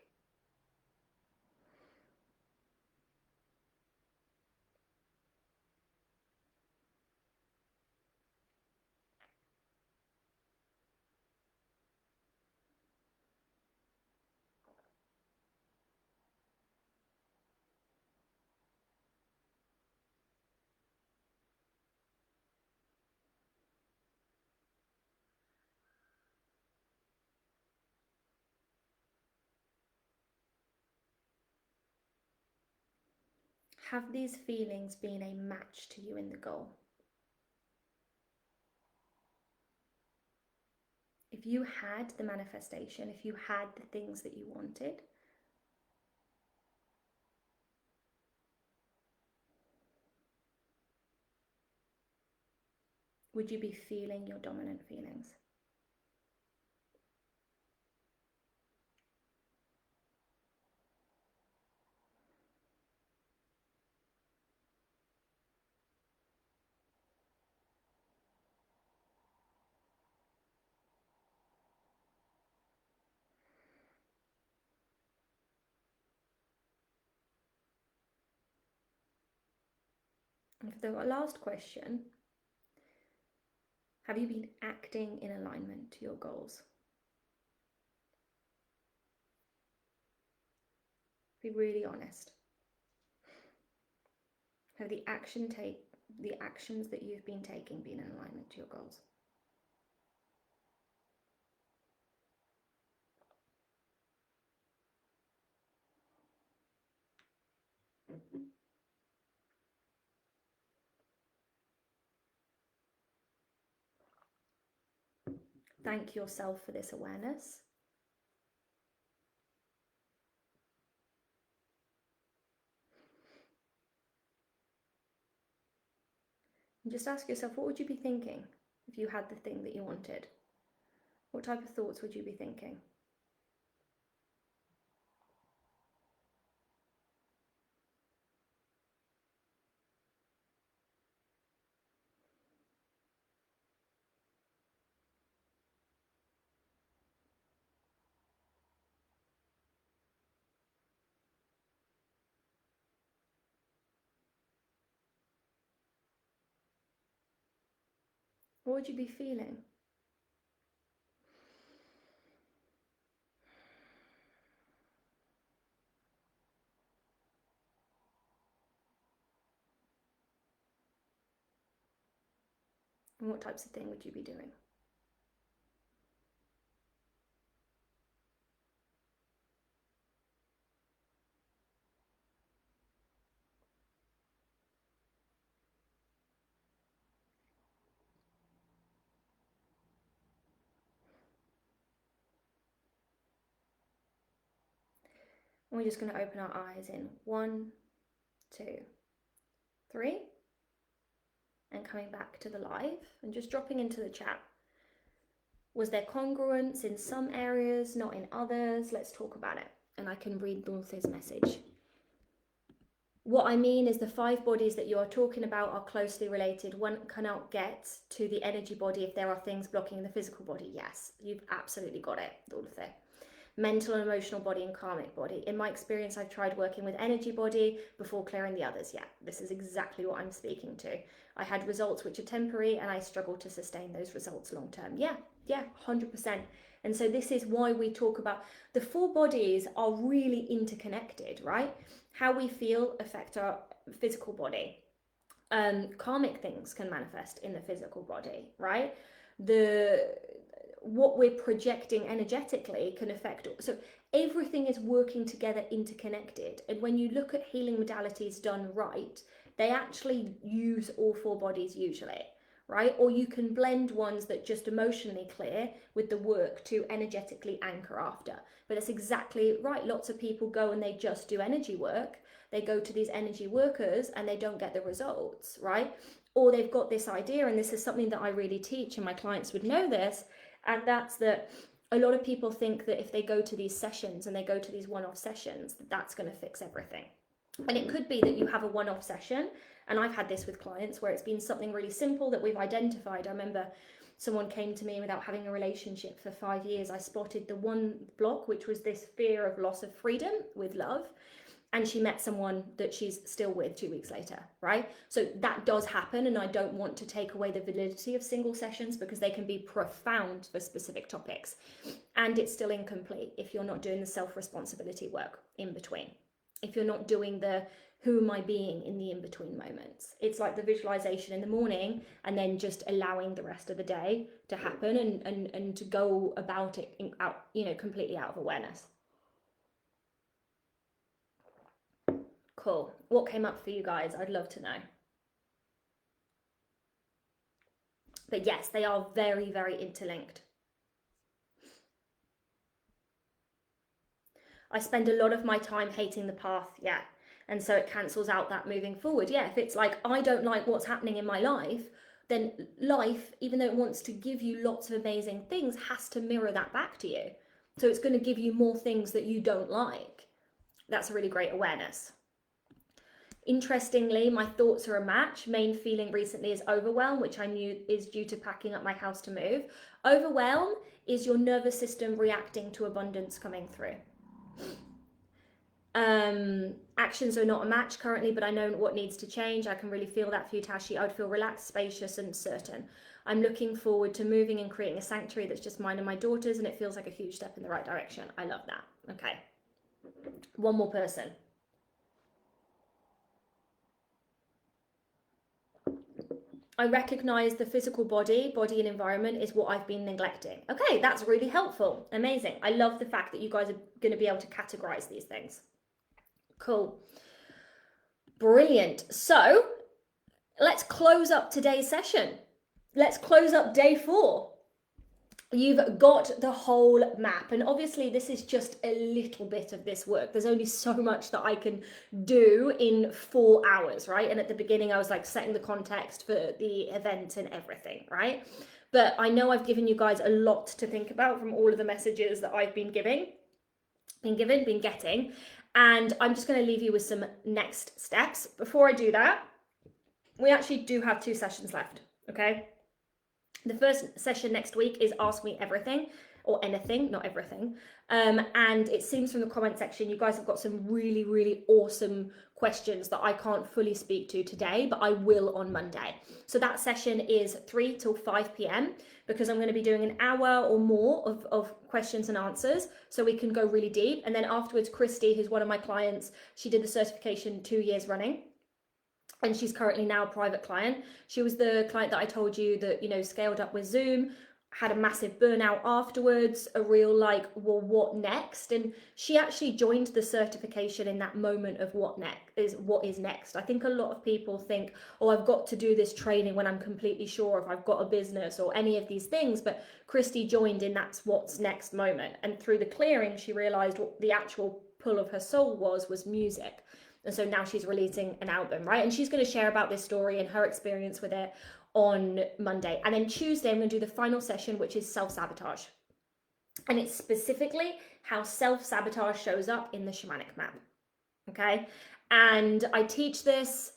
Have these feelings been a match to you in the goal? If you had the manifestation, if you had the things that you wanted, would you be feeling your dominant feelings? And for the last question, have you been acting in alignment to your goals? Be really honest. Have the actions that you've been taking been in alignment to your goals? Thank yourself for this awareness. And just ask yourself, what would you be thinking if you had the thing that you wanted? What type of thoughts would you be thinking? What would you be feeling? And what types of thing would you be doing? And we're just going to open our eyes in 1, 2, 3. And coming back to the live and just dropping into the chat. Was there congruence in some areas, not in others? Let's talk about it. And I can read Dulce's message. What I mean is the 5 bodies that you are talking about are closely related. One cannot get to the energy body if there are things blocking the physical body. Yes, you've absolutely got it, Dulce. Mental and emotional body and karmic body. In my experience, I've tried working with energy body before clearing the others. Yeah, this is exactly what I'm speaking to. I had results which are temporary and I struggle to sustain those results long term. Yeah, 100%. And so this is why we talk about the 4 bodies are really interconnected, right? How we feel affect our physical body. Karmic things can manifest in the physical body, right? What we're projecting energetically can affect, so everything is working together, interconnected. And when you look at healing modalities done right, they actually use all 4 bodies usually, right? Or you can blend ones that just emotionally clear with the work to energetically anchor after. But that's exactly right. Lots of people go and they just do energy work. They go to these energy workers and they don't get the results, right? Or they've got this idea, and this is something that I really teach, and my clients would know this, and that's that a lot of people think that if they go to these sessions and they go to these one-off sessions, that's going to fix everything. And it could be that you have a one-off session, and I've had this with clients where it's been something really simple that we've identified. I remember someone came to me without having a relationship for 5 years. I spotted the one block, which was this fear of loss of freedom with love. And she met someone that she's still with 2 weeks later, right? So that does happen, and I don't want to take away the validity of single sessions because they can be profound for specific topics. And it's still incomplete if you're not doing the self-responsibility work in between. If you're not doing the who am I being in the in-between moments. It's like the visualization in the morning and then just allowing the rest of the day to happen and to go about it out, completely out of awareness. Cool. What came up for you guys? I'd love to know. But yes, they are very, very interlinked. I spend a lot of my time hating the path, yeah. And so it cancels out that moving forward. Yeah, if it's like, I don't like what's happening in my life, then life, even though it wants to give you lots of amazing things, has to mirror that back to you. So it's going to give you more things that you don't like. That's a really great awareness. Interestingly, my thoughts are a match. Main feeling recently is overwhelm, which I knew is due to packing up my house to move. Overwhelm is your nervous system reacting to abundance coming through. Actions are not a match currently, but I know what needs to change. I can really feel that for you, Tashi. I would feel relaxed, spacious, and certain. I'm looking forward to moving and creating a sanctuary that's just mine and my daughter's, and it feels like a huge step in the right direction. I love that. Okay. One more person. I recognize the physical body and environment is what I've been neglecting. Okay, that's really helpful. Amazing. I love the fact that you guys are going to be able to categorize these things. Cool. Brilliant. So let's close up today's session. Let's close up day 4. You've got the whole map, and obviously this is just a little bit of this work. There's only so much that I can do in 4 hours, right? And at the beginning I was like setting the context for the event and everything, right? But I know I've given you guys a lot to think about from all of the messages that I've been getting, and I'm just going to leave you with some next steps. Before I do that, we actually do have 2 sessions left, okay? The first session next week is Ask Me Everything, or anything, not everything. And it seems from the comment section, you guys have got some really, really awesome questions that I can't fully speak to today, but I will on Monday. So that session is 3 till 5 p.m. because I'm going to be doing an hour or more of questions and answers so we can go really deep. And then afterwards, Christy, who's one of my clients, she did the certification 2 years running. And she's currently now a private client. She was the client that I told you that, scaled up with Zoom, had a massive burnout afterwards, a real like, well, what next? And she actually joined the certification in that moment of what is next. I think a lot of people think, oh, I've got to do this training when I'm completely sure if I've got a business or any of these things. But Christy joined in that's what's next moment. And through the clearing, she realized what the actual pull of her soul was music. And so now she's releasing an album, right? And she's going to share about this story and her experience with it on Monday. And then Tuesday, I'm going to do the final session, which is self-sabotage. And it's specifically how self-sabotage shows up in the Shamanic Map. Okay. And I teach this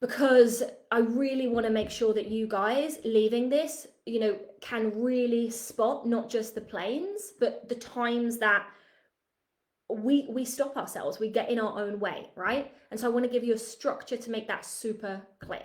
because I really want to make sure that you guys leaving this, you know, can really spot not just the planes, but the times that we stop ourselves, we get in our own way, right? And so I want to give you a structure to make that super clear.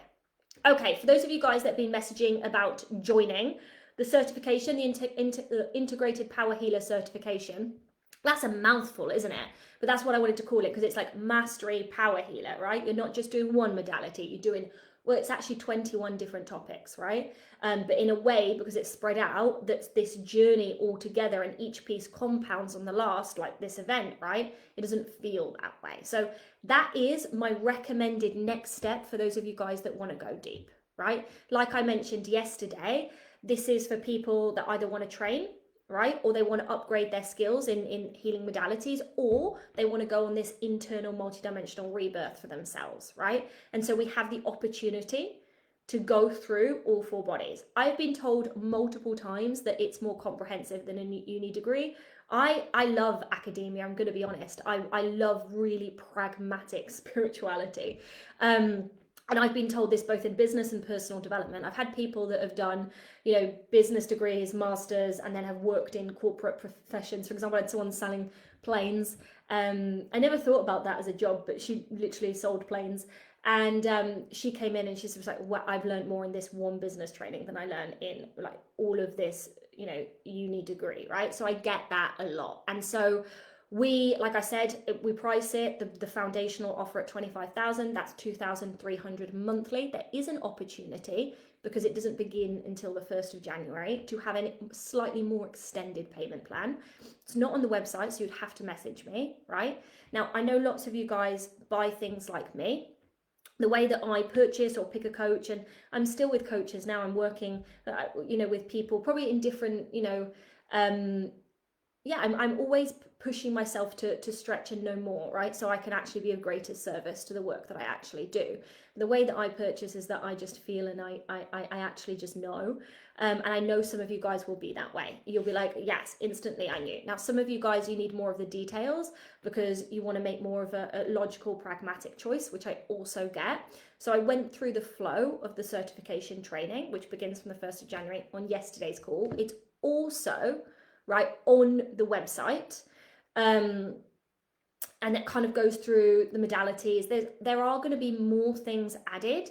Okay, for those of you guys that have been messaging about joining the certification, the integrated power healer certification, that's a mouthful, isn't it? But that's what I wanted to call it, because it's like mastery power healer, right? You're not just doing one modality, you're doing, well, it's actually 21 different topics, right? But in a way, because it's spread out, that's this journey all together, and each piece compounds on the last, like this event, right? It doesn't feel that way. So that is my recommended next step for those of you guys that want to go deep, right? Like I mentioned yesterday, this is for people that either want to train, right? Or they want to upgrade their skills in healing modalities, or they want to go on this internal multidimensional rebirth for themselves, right? And so we have the opportunity to go through all 4 bodies. I've been told multiple times that it's more comprehensive than a uni degree. I love academia, I'm going to be honest. I love really pragmatic spirituality. And I've been told this both in business and personal development. I've had people that have done, you know, business degrees, masters, and then have worked in corporate professions. For example, I had someone selling planes. I never thought about that as a job, but she literally sold planes. And she came in and she was like, well, I've learned more in this one business training than I learned in like all of this, you know, uni degree, right? So I get that a lot. And so we, like I said, we price it, the foundational offer at 25,000, that's 2,300 monthly. There is an opportunity, because it doesn't begin until the 1st of January, to have a slightly more extended payment plan. It's not on the website, so you'd have to message me, right? Now, I know lots of you guys buy things like me. The way that I purchase or pick a coach, and I'm still with coaches now, I'm working, you know, with people probably in different, you know, yeah, I'm always pushing myself to stretch and know more, right? So I can actually be of greater service to the work that I actually do. The way that I purchase is that I just feel, and I actually just know. And I know some of you guys will be that way. You'll be like, yes, instantly I knew. Now, some of you guys, you need more of the details because you want to make more of a logical, pragmatic choice, which I also get. So I went through the flow of the certification training, which begins from the 1st of January on yesterday's call. It's also right on the website, and it kind of goes through the modalities. There are going to be more things added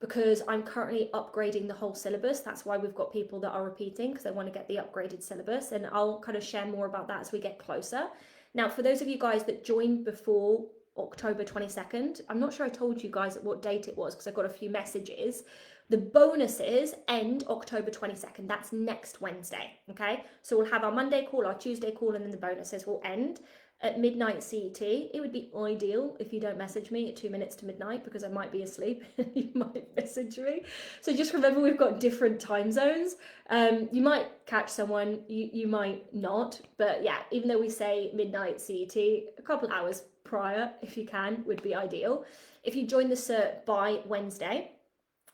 because I'm currently upgrading the whole syllabus. That's why we've got people that are repeating, because they want to get the upgraded syllabus, and I'll kind of share more about that as we get closer. Now, for those of you guys that joined before October 22nd, I'm not sure I told you guys at what date it was because I got a few messages. The bonuses end October 22nd. That's next Wednesday, okay? So we'll have our Monday call, our Tuesday call, and then the bonuses will end at midnight CET. It would be ideal if you don't message me at 2 minutes to midnight, because I might be asleep and you might message me. So just remember, we've got different time zones. You might catch someone, you might not. But yeah, even though we say midnight CET, a couple hours prior, if you can, would be ideal. If you join the cert by Wednesday,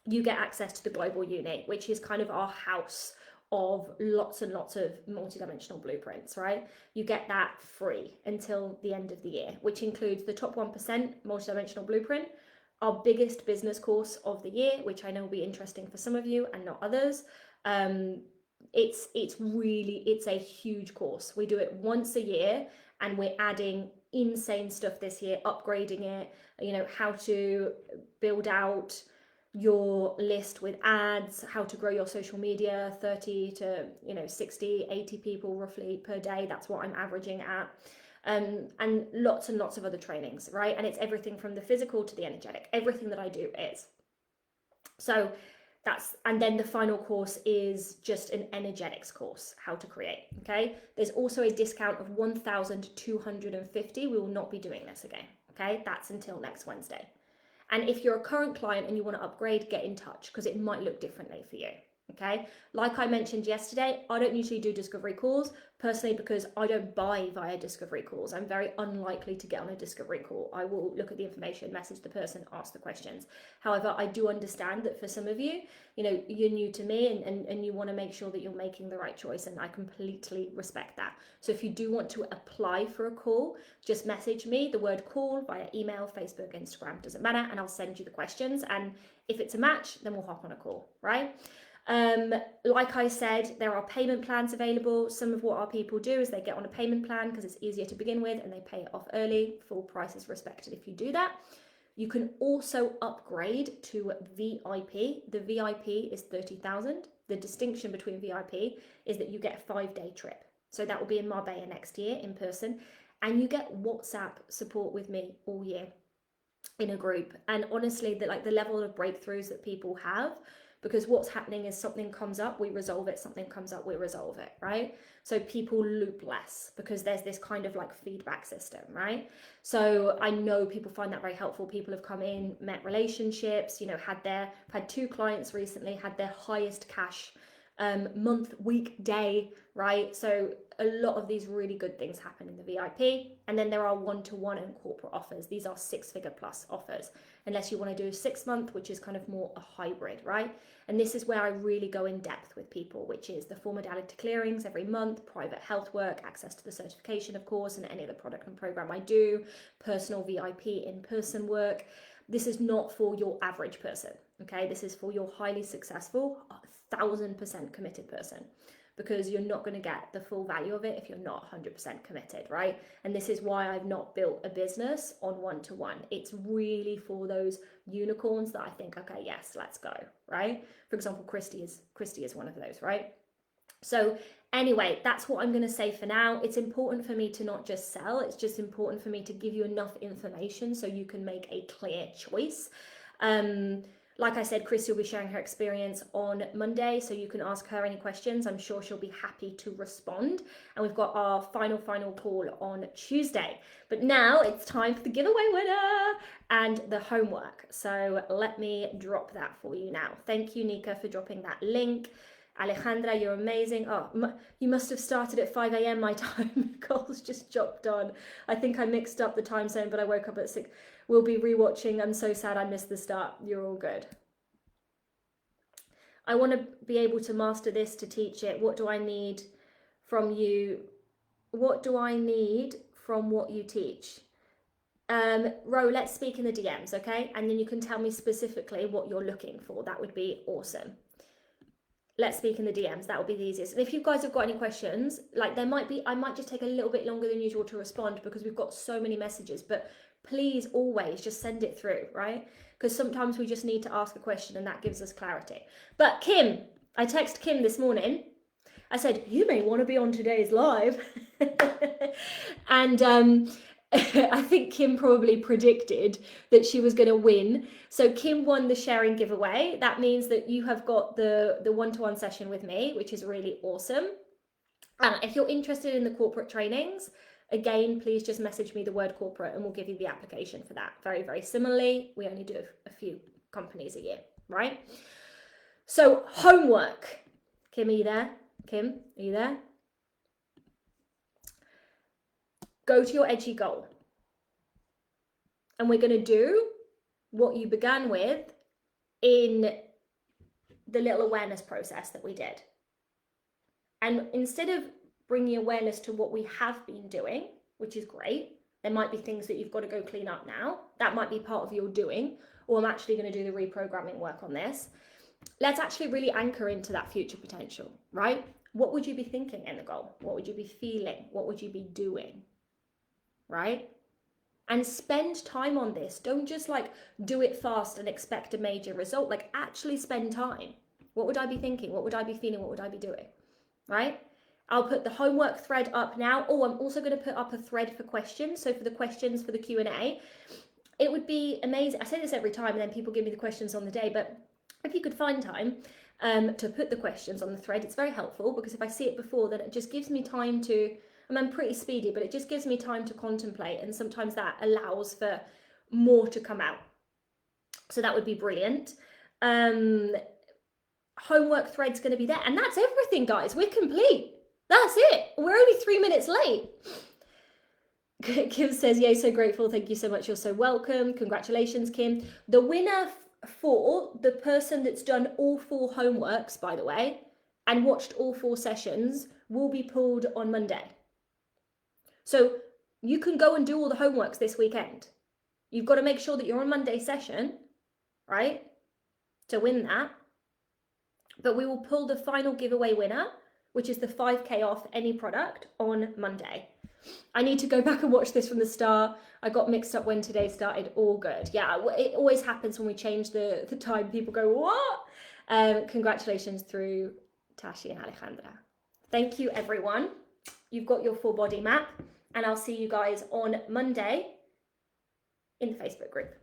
you get access to the Global Unit, which is kind of our house of lots and lots of multidimensional blueprints, right? You get that free until the end of the year, which includes the top 1% multidimensional blueprint, our biggest business course of the year, which I know will be interesting for some of you and not others. It's a huge course. We do it once a year, and we're adding insane stuff this year, upgrading it, you know, how to build out your list with ads, how to grow your social media, 30 to 60, 80 people roughly per day. That's what I'm averaging at. And lots and lots of other trainings, right? And it's everything from the physical to the energetic. Everything that I do is. So and then the final course is just an energetics course, how to create, okay? There's also a discount of 1,250. We will not be doing this again, okay? That's until next Wednesday. And if you're a current client and you want to upgrade, get in touch, because it might look differently for you, Okay, like I mentioned yesterday, I don't usually do discovery calls personally because I don't buy via discovery calls. I'm very unlikely to get on a discovery call. I will look at the information, message the person, ask the questions. However, I do understand that for some of you, you know, you're new to me and you want to make sure that you're making the right choice, and I completely respect that. So if you do want to apply for a call, just message me the word call via email, Facebook, Instagram, doesn't matter, and I'll send you the questions. And if it's a match, then we'll hop on a call, right? Like I said, there are payment plans available. Some of what our people do is they get on a payment plan because it's easier to begin with and they pay it off early. Full price is respected if you do that. You can also upgrade to VIP. The VIP is 30,000. The distinction between VIP is that you get a 5-day trip. So that will be in Marbella next year in person, and you get WhatsApp support with me all year in a group. And honestly, the level of breakthroughs that people have, because what's happening is something comes up, we resolve it, something comes up, we resolve it, right? So people loop less because there's this kind of like feedback system, right? So I know people find that very helpful. People have come in, met relationships, you know, had 2 clients recently, had their highest cash month, week, day, right? So a lot of these really good things happen in the VIP. And then there are one-to-one and corporate offers. These are 6-figure plus offers, unless you want to do a 6-month, which is kind of more a hybrid, right? And this is where I really go in depth with people, which is the 4 modality clearings every month, private health work, access to the certification, of course, and any other product and program I do, personal VIP in-person work. This is not for your average person, okay? This is for your highly successful, 1000% committed person, because you're not going to get the full value of it if you're not 100% committed, right? And this is why I've not built a business on one-to-one. It's really for those unicorns that I think, okay, yes, let's go, right? For example, Christy is one of those, right? So anyway, that's what I'm going to say for now. It's important for me to not just sell. It's just important for me to give you enough information so you can make a clear choice. Like I said, Christy will be sharing her experience on Monday, so you can ask her any questions. I'm sure she'll be happy to respond. And we've got our final call on Tuesday. But now it's time for the giveaway winner and the homework. So let me drop that for you now. Thank you, Nika, for dropping that link. Alejandra, you're amazing. Oh, you must have started at 5 a.m. my time. Nicole's just jumped on. I think I mixed up the time zone, but I woke up at 6. We'll be rewatching. I'm so sad I missed the start. You're all good. I want to be able to master this to teach it. What do I need from you? What do I need from what you teach? Ro, let's speak in the DMs, okay? And then you can tell me specifically what you're looking for. That would be awesome. Let's speak in the DMs. That will be the easiest. And if you guys have got any questions, like I might just take a little bit longer than usual to respond because we've got so many messages, but please always just send it through, right? Because sometimes we just need to ask a question and that gives us clarity. But Kim, I texted Kim this morning. I said, you may want to be on today's live. And I think Kim probably predicted that she was going to win. So Kim won the sharing giveaway. That means that you have got the one-to-one session with me, which is really awesome. And if you're interested in the corporate trainings, again, please just message me the word corporate and we'll give you the application for that. Very, very similarly, we only do a few companies a year, right? So homework. Kim, are you there? Kim, are you there? Go to your edgy goal. And we're going to do what you began with in the little awareness process that we did. And instead of bringing awareness to what we have been doing, which is great, there might be things that you've got to go clean up now. That might be part of your doing, or I'm actually going to do the reprogramming work on this. Let's actually really anchor into that future potential, right? What would you be thinking in the goal? What would you be feeling? What would you be doing? Right? And spend time on this. Don't just like do it fast and expect a major result. Like actually spend time. What would I be thinking? What would I be feeling? What would I be doing? Right? I'll put the homework thread up now. Oh, I'm also going to put up a thread for questions. So for the questions for the Q&A, it would be amazing. I say this every time and then people give me the questions on the day, but if you could find time to put the questions on the thread, it's very helpful because if I see it before, then it just gives me time to, I'm pretty speedy, but it just gives me time to contemplate. And sometimes that allows for more to come out. So that would be brilliant. homework thread's going to be there. And that's everything, guys. We're complete. That's it. We're only 3 minutes late. Kim says, yay, so grateful. Thank you so much. You're so welcome. Congratulations, Kim. The winner for the person that's done all 4 homeworks, by the way, and watched all 4 sessions will be pulled on Monday. So you can go and do all the homeworks this weekend. You've got to make sure that you're on Monday's session, right, to win that. But we will pull the final giveaway winner, which is the 5K off any product, on Monday. I need to go back and watch this from the start. I got mixed up when today started. All good. Yeah, it always happens when we change the time. People go, what? Congratulations through Tashi and Alejandra. Thank you, everyone. You've got your full body map, and I'll see you guys on Monday in the Facebook group.